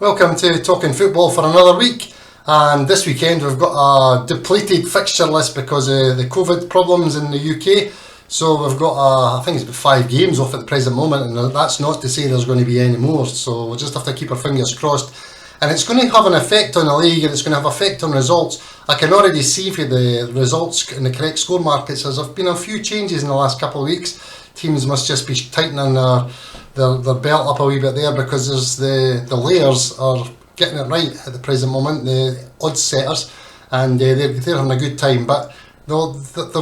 Welcome to Talkin Football for another week, and this weekend we've got a depleted fixture list because of the COVID problems in the UK. So we've got I think it's about 5 games off at the present moment, and that's not to say there's going to be any more, so we'll just have to keep our fingers crossed. And it's going to have an effect on the league, and it's going to have an effect on results. I can already see for the results in the correct score markets as there have been a few changes in the last couple of weeks. Teams must just be tightening their belt up a wee bit there, because there's the layers are getting it right at the present moment, the odds setters, and they're having a good time. But they'll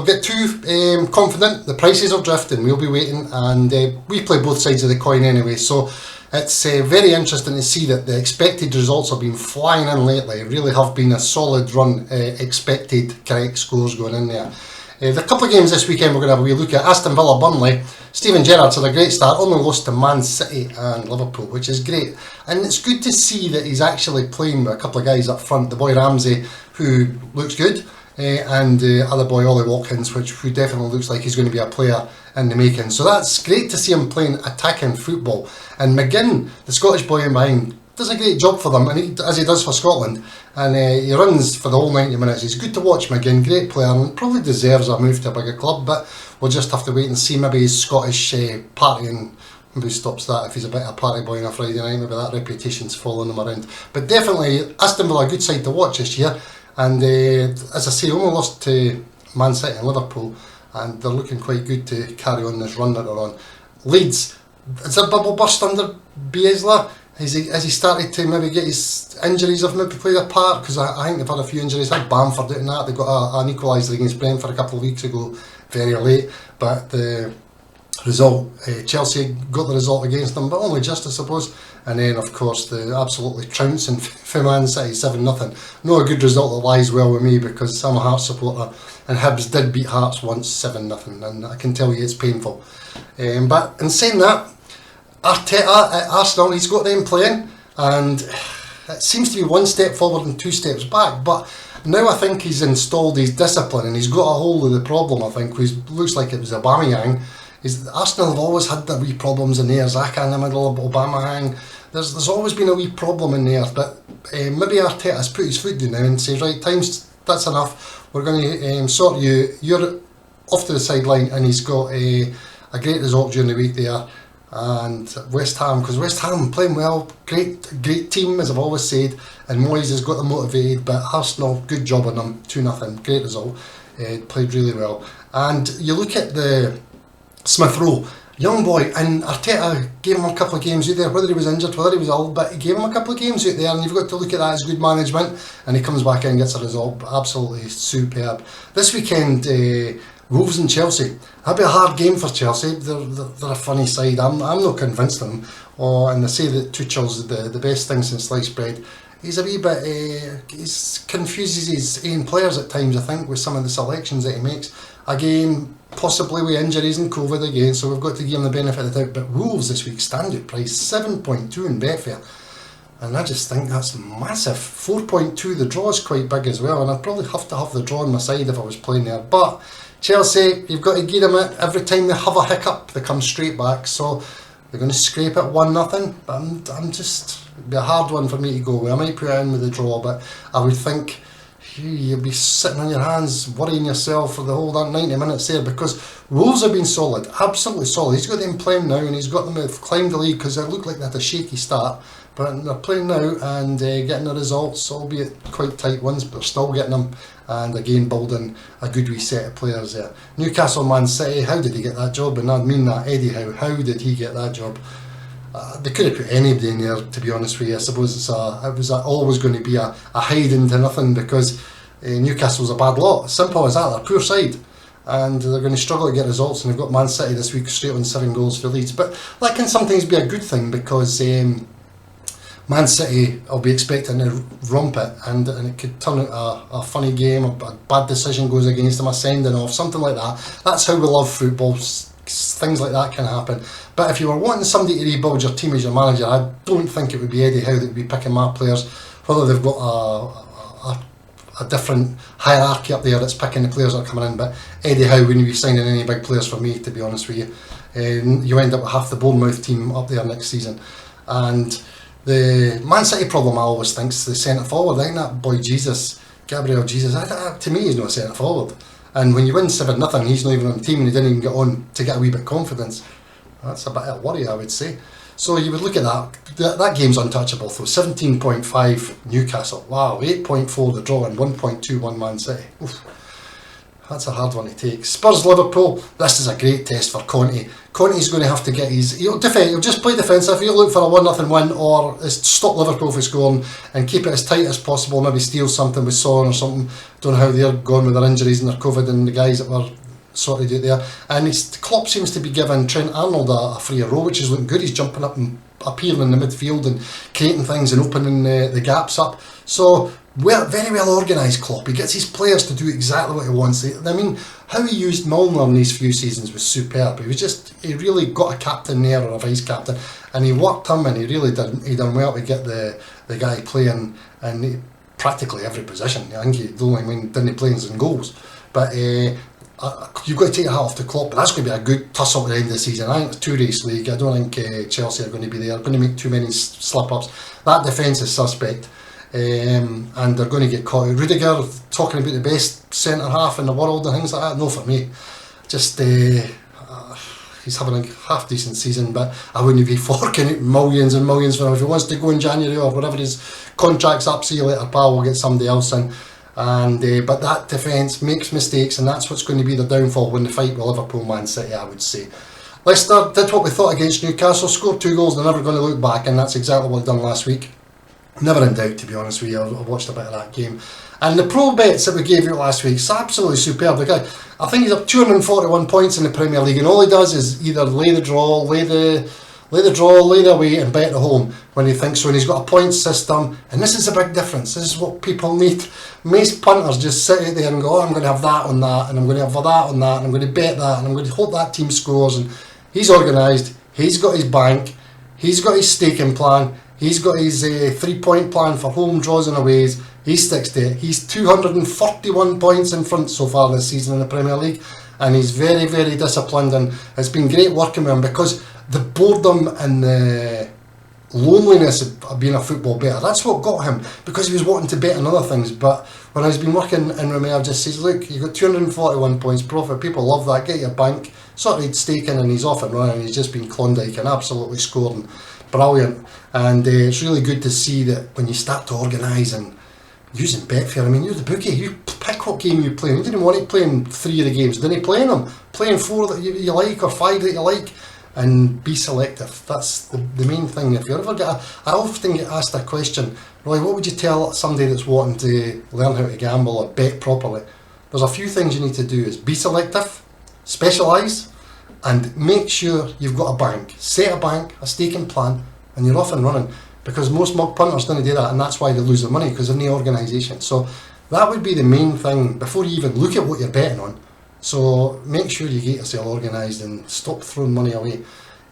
get too confident. The prices are drifting. We'll be waiting, and we play both sides of the coin anyway. So it's very interesting to see that the expected results have been flying in lately. It really have been a solid run, expected correct scores going in there. The couple of games this weekend we're going to have a wee look at. Aston Villa, Burnley. Steven Gerrard's had a great start, only lost to Man City and Liverpool, which is great. And it's good to see that he's actually playing with a couple of guys up front. The boy Ramsey, who looks good, and the other boy Ollie Watkins, who definitely looks like he's going to be a player in the making. So that's great to see him playing attacking football. And McGinn, the Scottish boy in behind, does a great job for them, and as he does for Scotland, and he runs for the whole 90 minutes. He's good to watch, McGinn, great player, and probably deserves a move to a bigger club, but we'll just have to wait and see. Maybe his Scottish partying, maybe stops that if he's a bit of a party boy on a Friday night. Maybe that reputation's following him around. But definitely Aston Villa, a good side to watch this year, and as I say, only lost to Man City and Liverpool, and they're looking quite good to carry on this run that they're on. Leeds, is a bubble burst under Bielsa? Has he started to maybe get his injuries have maybe played a part? Because I think they've had a few injuries. Had Bamford out in that. They got an equaliser against Brentford a couple of weeks ago, very late. But the result, Chelsea got the result against them, but only just, I suppose. And then, of course, the absolutely trouncing for Man City, 7-0. Not a good result that lies well with me, because I'm a Hearts supporter, and Hibs did beat Hearts once 7-0, and I can tell you it's painful. But in saying that, Arteta at Arsenal, he's got them playing, and it seems to be one step forward and 2 steps back, but now I think he's installed his discipline, and he's got a hold of the problem. I think looks like it was Aubameyang. Arsenal have always had the wee problems in there. Xhaka in the middle of Aubameyang. There's always been a wee problem in there, but maybe Arteta has put his foot down now and says, right, that's enough. We're going to sort you. You're off to the sideline, and he's got a great result during the week there. And West Ham, because West Ham playing well, great team, as I've always said, and Moyes has got them motivated, but Arsenal, good job on them, 2-0, great result, played really well. And you look at the Smith Rowe, young boy, and Arteta gave him a couple of games out there, whether he was injured, whether he was ill, but he gave him a couple of games out there, and you've got to look at that as good management, and he comes back in and gets a result, absolutely superb. This weekend, Wolves and Chelsea. That'll be a hard game for Chelsea. They're a funny side. I'm not convinced of them. And they say that Tuchel's the best thing since sliced bread. He's a wee bit, he confuses his own players at times, I think, with some of the selections that he makes. Again, possibly with injuries and COVID again, so we've got to give him the benefit of the doubt. But Wolves this week, standard price, 7.2 in Betfair. And I just think that's massive. 4.2, the draw is quite big as well, and I'd probably have to have the draw on my side if I was playing there. But Chelsea, you've got to give them it. Every time they have a hiccup, they come straight back. So they're going to scrape it 1-0. But I'm just, it'd be a hard one for me to go with. I might put it in with the draw, but I would think you'd be sitting on your hands, worrying yourself for the whole 90 minutes there, because Wolves have been solid, absolutely solid. He's got them playing now, and he's got them to climb the league, because they look like they had a shaky start. But they're playing now and getting the results, albeit quite tight ones, but they're still getting them. And again, building a good wee set of players there. Newcastle, Man City, how did he get that job? And I mean that, Eddie Howe, how did he get that job? They could have put anybody in there, to be honest with you. I suppose it was always going to be a hiding to nothing, because Newcastle's a bad lot. Simple as that, they're a poor side. And they're going to struggle to get results, and they've got Man City this week straight on 7 goals for Leeds. But that can sometimes be a good thing, because Man City will be expecting to romp it, and it could turn out a funny game, a bad decision goes against them, a sending off, something like that. That's how we love football. Things like that can happen. But if you were wanting somebody to rebuild your team as your manager, I don't think it would be Eddie Howe that would be picking my players, whether they've got a different hierarchy up there that's picking the players that are coming in. But Eddie Howe wouldn't be signing any big players for me, to be honest with you. You end up with half the Bournemouth team up there next season. And The Man City problem I always think is the centre forward. I think that boy Gabriel Jesus, to me he's not a centre forward. And when you win 7-0, he's not even on the team and he didn't even get on to get a wee bit of confidence. That's a bit of a worry, I would say. So you would look at that. That game's untouchable though. 17.5 Newcastle. Wow, 8.4 the draw and 1.21 Man City. Oof. That's a hard one to take. Spurs Liverpool. This is a great test for Conte. Conte's going to have to get he'll defend. He'll just play defensive. He'll look for a 1-0 win or stop Liverpool from scoring and keep it as tight as possible. Maybe steal something with Son or something. Don't know how they're going with their injuries and their COVID and the guys that were sorted out there. And Klopp seems to be giving Trent Arnold a free roll, which is looking good. He's jumping up and appearing in the midfield and creating things and opening the gaps up. So very well organised Klopp. He gets his players to do exactly what he wants. I mean, how he used Milner in these few seasons was superb. He really got a captain there or a vice captain, and he worked him, and he really done well to get the guy playing in practically every position. I think he didn't play in goals, but you've got to take your hat off to Klopp. But that's going to be a good tussle at the end of the season. I think it's a two-race league. I don't think Chelsea are going to be there. They're going to make too many slip-ups. That defence is suspect. And they're going to get caught. Rudiger talking about the best centre half in the world and things like that. No, for me, just he's having a half decent season, but I wouldn't be forking out millions and millions for him. If he wants to go in January or whatever his contract's up, see you later, pal. We'll get somebody else in. And but that defence makes mistakes, and that's what's going to be the downfall when the fight with Liverpool, Man City, I would say. Leicester did what we thought against Newcastle, scored 2 goals. They're never going to look back, and that's exactly what they've done last week. Never in doubt, to be honest with you. I watched a bit of that game. And the pro bets that we gave out last week, it's absolutely superb. The guy, I think he's up 241 points in the Premier League, and all he does is either lay the draw, lay the away, and bet at home when he thinks so. And he's got a point system, and this is a big difference. This is what people need. Most punters just sit out there and go, I'm going to have that on that, and I'm going to have that on that, and I'm going to bet that, and I'm going to hope that team scores. And he's organised, he's got his bank, he's got his staking plan, he's got his 3-point plan for home draws and aways. He sticks to it. He's 241 points in front so far this season in the Premier League, and he's very, very disciplined, and it's been great working with him because the boredom and the loneliness of being a football bettor, that's what got him, because he was wanting to bet on other things. But when I've been working in Romeo, I've just says, look, you've got 241 points profit, people love that, get your bank, sorted staking, and he's off and running. He's just been Klondike and absolutely scoring. Brilliant. And it's really good to see that when you start to organise and using Betfair, I mean, you're the bookie, you pick what game you play. You didn't want to play in 3 of the games, didn't play in them, play in 4 that you like or 5 that you like, and be selective. That's the main thing. If you ever I often get asked a question, Roy, what would you tell somebody that's wanting to learn how to gamble or bet properly? There's a few things you need to do: is be selective, specialise, and make sure you've got a bank. Set a bank, a staking plan, and you're off and running. Because most mug punters don't do that, and that's why they lose their money, because of no organisation. So that would be the main thing before you even look at what you're betting on. So make sure you get yourself organised and stop throwing money away.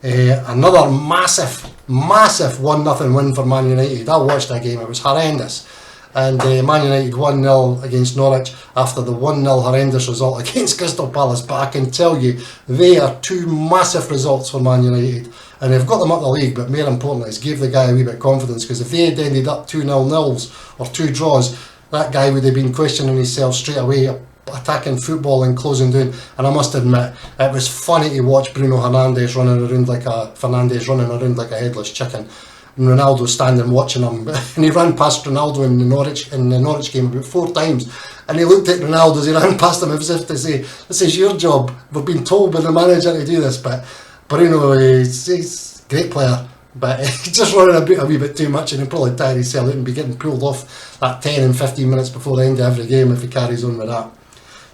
Another massive 1-0 win for Man United. I watched that game, it was horrendous. And Man United 1-0 against Norwich after the 1-0 horrendous result against Crystal Palace. But I can tell you, they are 2 massive results for Man United. And they've got them up the league, but more importantly, it's gave the guy a wee bit of confidence, because if they had ended up 2-0 nils or 2 draws, that guy would have been questioning himself straight away, attacking football and closing down. And I must admit, it was funny to watch Bruno Fernandes running around like a headless chicken, and Ronaldo standing watching him. And he ran past Ronaldo in the Norwich game about 4 times, and he looked at Ronaldo as he ran past him as if to say, this is your job, we've been told by the manager to do this. But Bruno, he's a great player, but he's just running about a wee bit too much, and he'll probably tire himself out and be getting pulled off that 10 and 15 minutes before the end of every game if he carries on with that.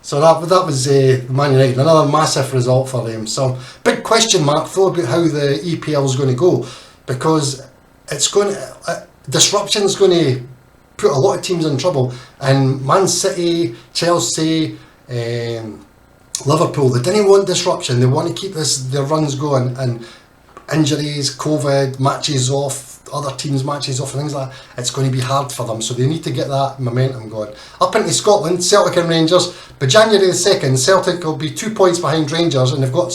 So that was Man United, another massive result for them. So big question mark though about how the EPL is going to go, because it's going to, disruption is going to put a lot of teams in trouble. And Man City, Chelsea, Liverpool, they didn't want disruption. They want to keep their runs going, and injuries, COVID, matches off, other teams' matches off and things like that, it's going to be hard for them. So they need to get that momentum going. Up into Scotland, Celtic and Rangers. By January the 2nd, Celtic will be 2 points behind Rangers, and I've got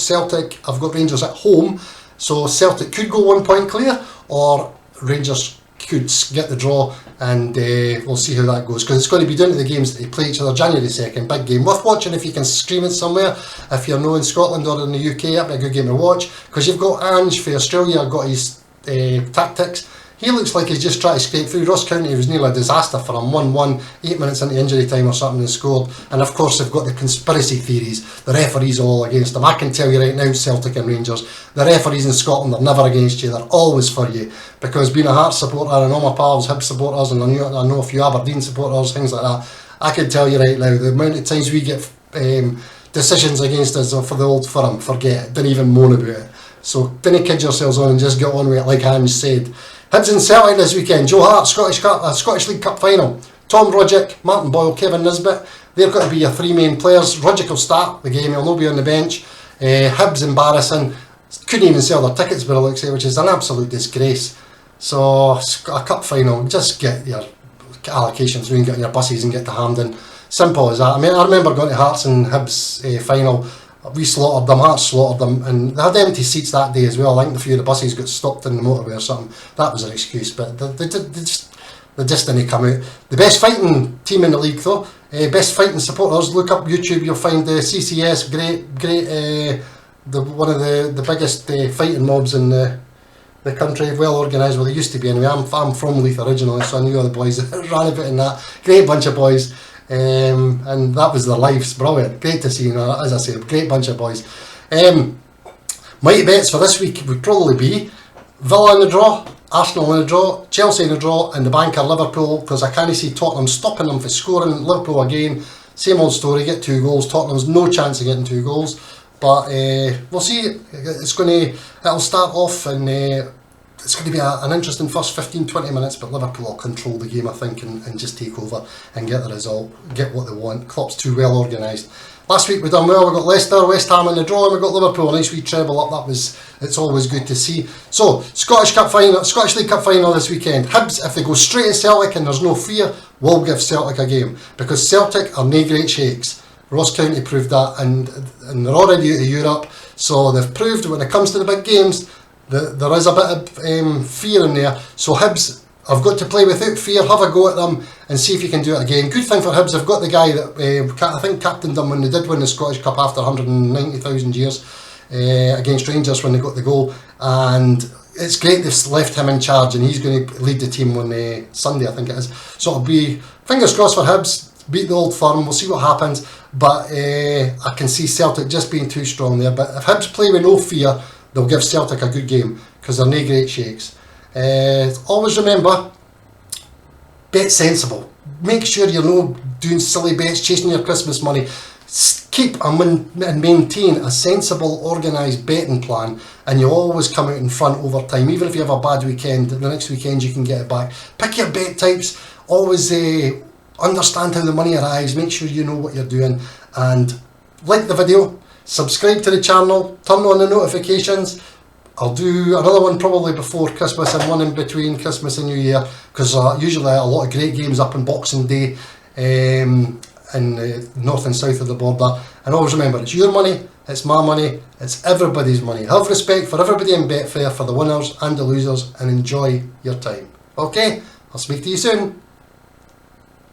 Rangers at home. So Celtic could go 1 point clear, or Rangers could get the draw, and we'll see how that goes, because it's going to be down to the games that they play each other. January 2nd, big game, worth watching if you can scream it somewhere. If you're not in Scotland or in the UK, it'll be a good game to watch, because you've got Ange for Australia, got his tactics. He looks like he's just trying to scrape through. Ross County was nearly a disaster for him, 1-1, 8 minutes into injury time or something, and scored. And of course they've got the conspiracy theories, the referees all against them. I can tell you right now, Celtic and Rangers, the referees in Scotland are never against you, they're always for you. Because being a Hearts supporter and all my pals, Hibs supporters, and I know a few Aberdeen supporters, things like that, I can tell you right now, the amount of times we get decisions against us for the old firm, forget it, don't even moan about it. So don't kid yourselves on and just get on with it, like Ange said. Hibs and Celtic this weekend. Joe Hart, Scottish League Cup final. Tom Rodgick, Martin Boyle, Kevin Nisbet. They're going to be your three main players. Rodgick will start the game, he'll not be on the bench. Hibs embarrassing. Couldn't even sell their tickets by the looks of it, which is an absolute disgrace. So, a cup final, just get your allocations, you can get your buses and get to Hampden. Simple as that. I mean, I remember going to Hearts and Hibs final. We slaughtered them, Hearts slaughtered them, and they had empty seats that day as well. I think a few of the buses got stopped in the motorway or something. That was an excuse, but they just didn't come out. The best fighting team in the league though, best fighting supporters, look up YouTube, you'll find the CCS, great, one of the biggest fighting mobs in the country, well organised, well they used to be anyway. I'm from Leith originally, so I knew all the boys that ran a bit in that. Great bunch of boys. And that was their lives. Brilliant, great to see, as I say, great bunch of boys. Mighty bets for this week would probably be Villa in the draw, Arsenal in the draw, Chelsea in the draw, and the banker Liverpool, because I can't see Tottenham stopping them for scoring. Liverpool again, same old story, get 2 goals. Tottenham's no chance of getting 2 goals, but we'll see. It'll start off and it's going to be an interesting first 15-20 minutes, but Liverpool will control the game, I think, and just take over and get the result, get what they want. Klopp's too well organised. Last week we done well. We got Leicester, West Ham in the draw, and we got Liverpool. Nice wee treble up. It's always good to see. So Scottish League Cup final this weekend. Hibs, if they go straight at Celtic and there's no fear, will give Celtic a game, because Celtic are nae great shakes. Ross County proved that, and they're already out of Europe, so they've proved when it comes to the big games there is a bit of fear in there. So Hibs have got to play without fear, have a go at them and see if you can do it again. Good thing for Hibs, they've got the guy that I think captained them when they did win the Scottish Cup after 190,000 years against Rangers when they got the goal, and it's great they've left him in charge, and he's going to lead the team on Sunday, I think it is. So it'll be fingers crossed for Hibs, beat the old firm, we'll see what happens, but I can see Celtic just being too strong there. But if Hibs play with no fear, they'll give Celtic a good game, because they're nae great shakes. Always remember, bet sensible. Make sure you're not doing silly bets, chasing your Christmas money. Keep and maintain a sensible, organised betting plan, and you'll always come out in front over time. Even if you have a bad weekend, the next weekend you can get it back. Pick your bet types, always understand how the money arrives, make sure you know what you're doing, and like the video, subscribe to the channel, turn on the notifications. I'll do another one probably before Christmas and one in between Christmas and New Year, because usually a lot of great games up on Boxing Day in north and south of the border. And always remember, it's your money, it's my money, it's everybody's money. Have respect for everybody in Betfair, for the winners and the losers, and enjoy your time. Okay, I'll speak to you soon.